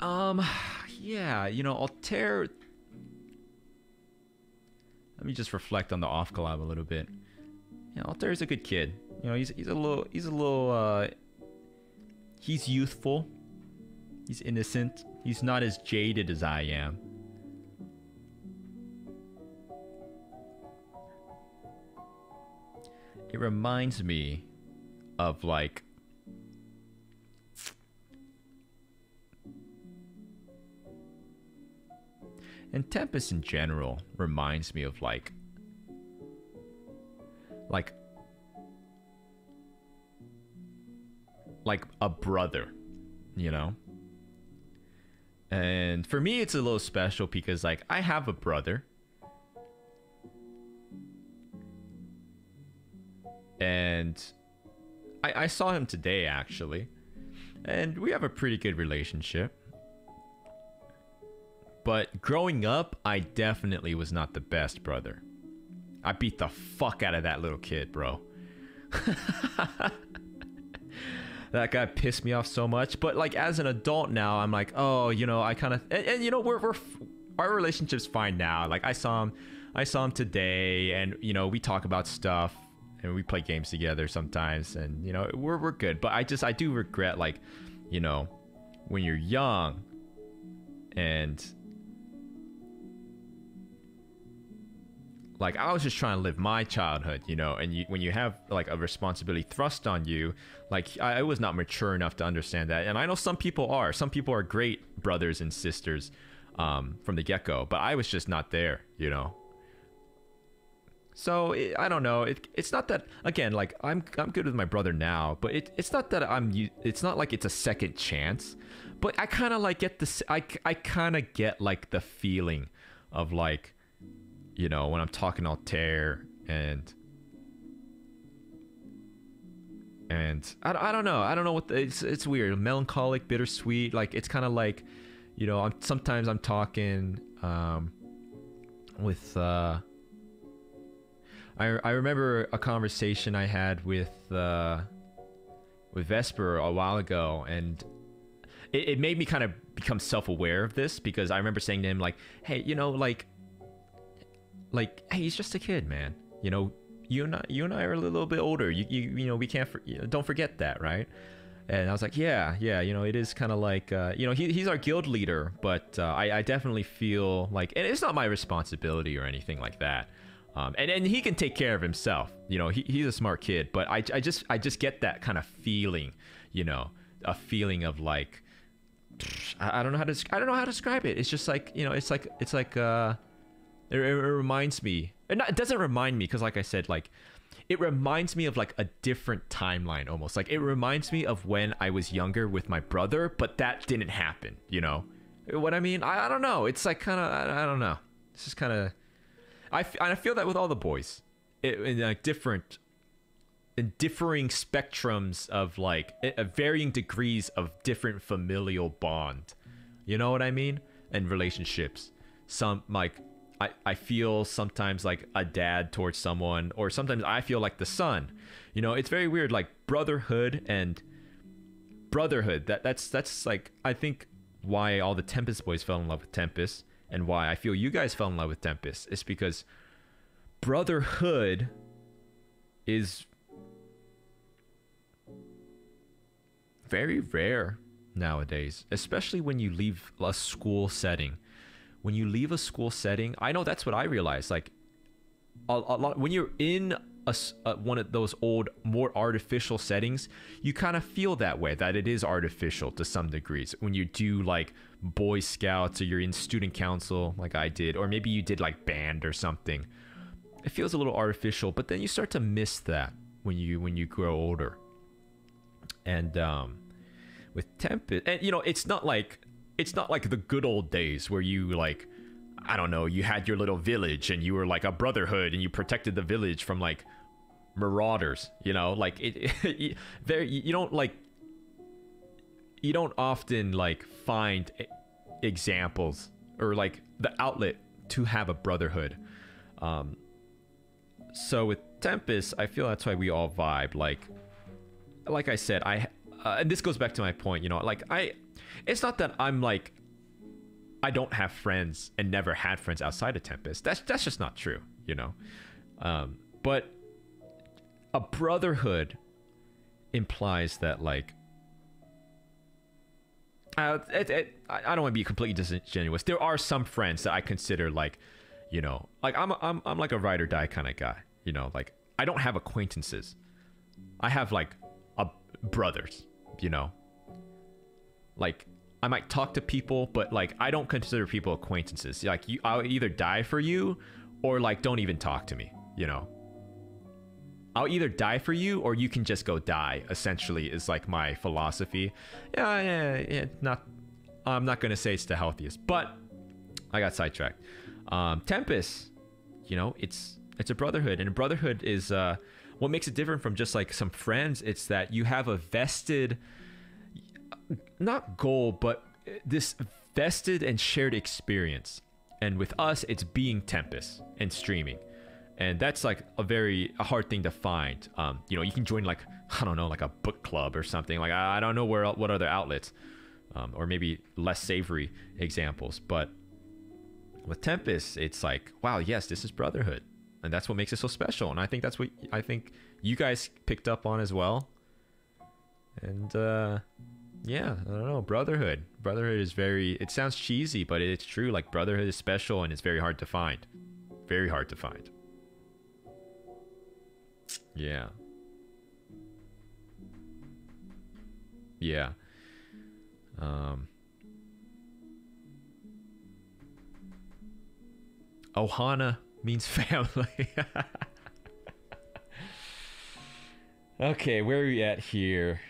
Um, yeah, you know, Altair. Let me just reflect on the off collab a little bit. Yeah, Altair's a good kid. You know, he's youthful. He's innocent. He's not as jaded as I am. It reminds me of like and Tempest in general reminds me of like a brother, you know? And for me it's a little special because like I have a brother. And I saw him today actually. And we have a pretty good relationship. But growing up, I definitely was not the best brother. I beat the fuck out of that little kid, bro. That guy pissed me off so much. But like as an adult now, I'm like, oh, you know, I kind of and you know, our relationship's fine now. Like I saw him today, and you know, we talk about stuff and we play games together sometimes, and you know, we're good. But I do regret, like, you know, when you're young and like I was just trying to live my childhood, you know, and when you have like a responsibility thrust on you, like I was not mature enough to understand that. And I know some people are great brothers and sisters from the get-go, but I was just not there, you know. So I don't know. It's not that, again, like I'm good with my brother now, but it's not that it's not like it's a second chance, but I kind of like get this. I kind of get like the feeling of like, you know, when I'm talking Altair and I don't know what it's weird, melancholic, bittersweet. Like it's kind of like, you know, sometimes I'm talking with I remember a conversation I had with Vesper a while ago, and it made me kind of become self-aware of this, because I remember saying to him like, hey, you know, like hey, he's just a kid, man. You know, you and I are a little bit older. You know, we can't don't forget that, right? And I was like, yeah, you know, it is kind of like, you know, he's our guild leader, but I definitely feel like, and it's not my responsibility or anything like that. And he can take care of himself. You know, he's a smart kid, but I just get that kind of feeling, you know, a feeling of like, I don't know how to describe it. It's just like, you know, it's like it reminds me, and it doesn't remind me, because like I said, like it reminds me of like a different timeline almost. Like it reminds me of when I was younger with my brother, but that didn't happen, you know what I mean? I don't know. It's like kind of, I don't know. It's just kind of, I feel that with all the boys in like differing spectrums of like varying degrees of different familial bond. You know what I mean? And relationships. Some like, I feel sometimes like a dad towards someone, or sometimes I feel like the son. You know, it's very weird, like brotherhood. That's like, I think why all the Tempest boys fell in love with Tempest, and why I feel you guys fell in love with Tempest, is because brotherhood is very rare nowadays, especially when you leave a school setting. When you leave a school setting, I know that's what I realized. Like a lot, when you're in one of those old, more artificial settings, you kind of feel that way, that it is artificial to some degrees. When you do like Boy Scouts, or you're in student council like I did, or maybe you did like band or something, it feels a little artificial. But then you start to miss that when you grow older. And with Tempest, and you know, it's not like the good old days where you like, I don't know, you had your little village and you were like a brotherhood and you protected the village from like marauders, you know, like you don't often like find examples or like the outlet to have a brotherhood. So with Tempest, I feel that's why we all vibe. Like I said, and this goes back to my point, you know, like it's not that I'm like, I don't have friends and never had friends outside of Tempus. That's just not true, you know. But a brotherhood implies that, like, I don't want to be completely disingenuous. There are some friends that I consider, like, you know, like I'm like a ride or die kind of guy, you know. Like, I don't have acquaintances. I have like brothers, you know. Like, I might talk to people, but like I don't consider people acquaintances. Like, I'll either die for you, or like don't even talk to me, you know. I'll either die for you, or you can just go die, essentially, is like my philosophy. Yeah, I'm not gonna say it's the healthiest, but I got sidetracked. Tempus, you know, it's a brotherhood, and a brotherhood is what makes it different from just like some friends. It's that you have a vested, not goal, but this vested and shared experience. And with us, it's being Tempus and streaming. And that's like a hard thing to find. You know, you can join like, I don't know, like a book club or something. Like, I don't know what other outlets, or maybe less savory examples. But with Tempus, it's like, wow, yes, this is brotherhood. And that's what makes it so special. And I think that's what you guys picked up on as well. And yeah, I don't know, brotherhood is very, it sounds cheesy, but it's true. Like, brotherhood is special, and it's very hard to find. Very hard to find. Yeah. Yeah. Ohana means family. Okay, where are we at here?